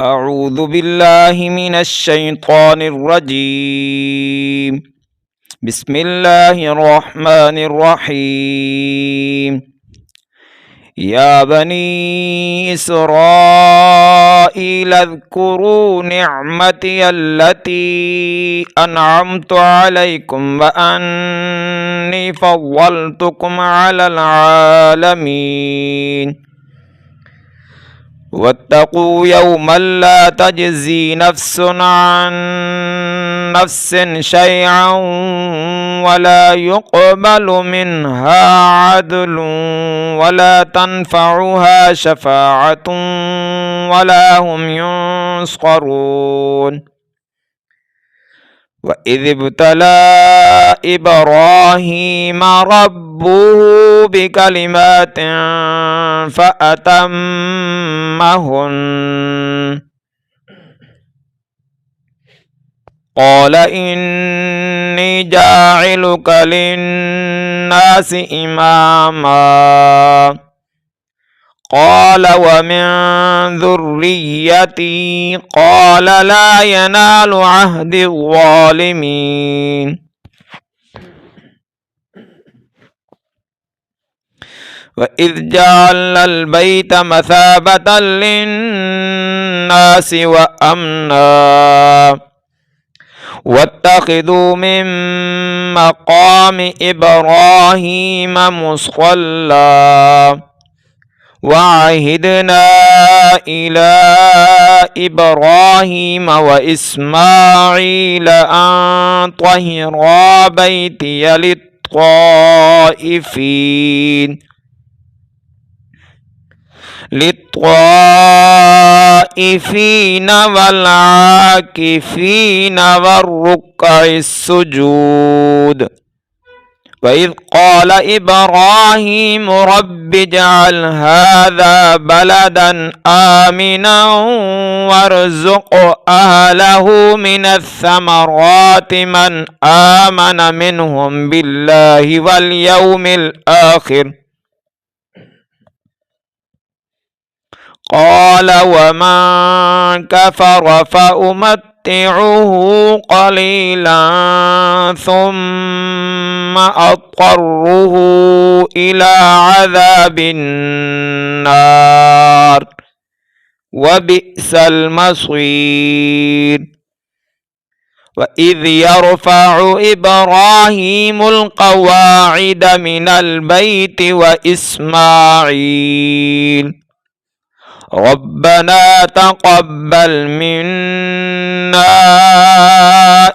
أعوذ بالله من الشيطان الرجيم. بسم الله الرحمن الرحيم. يا بني إسرائيل اذكروا نعمتي التي أنعمت عليكم وأني فضلتكم على العالمين. واتقوا يوما لا تجزي نفس عن نفس شيئا ولا يقبل منها عدل ولا تنفعها شفاعة ولا هم ينصرون. وإذ ابتلى إبراهيم ربه بكلمات فأتمهن قال إني جاعلك للناس إماما قال ومن ذريتي قال لا ينال عهد الظالمين. وإذ جعلنا البيت مثابة للناس وأمنا واتخذوا من مقام إبراهيم مصلى وعهدنا إلى إبراهيم وإسماعيل أن طهرا بيتي للطائفين والعاكفين والركع السجود. وإذ قال إبراهيم رب اجعل هذا بلدا آمنا وارزق أهله من الثمرات من آمن منهم بالله واليوم الآخر قال ومن كفر فأمتعه قليلا ثم أضطره إلى عذاب النار وبئس المصير. وإذ يرفع إبراهيم القواعد من البيت وإسماعيل ربنا تقبل منا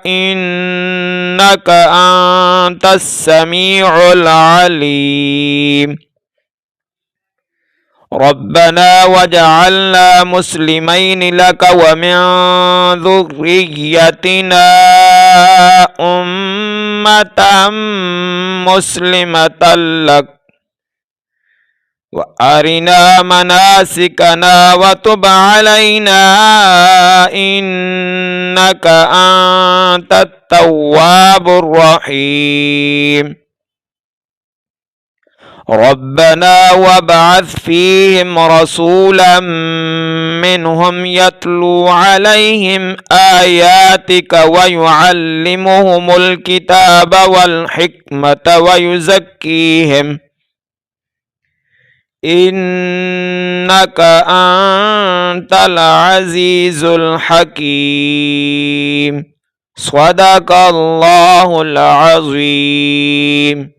إنك أنت السميع العليم. ربنا واجعلنا مسلمين لك ومن ذريتنا أمة مسلمة لك وأرنا مناسكنا وتب علينا إنك أنت التواب الرحيم. ربنا وابعث فيهم رسولا منهم يتلو عليهم آياتك ويعلمهم الكتاب والحكمة ويزكيهم إنك أنت العزيز الحكيم. صدق الله العظيم.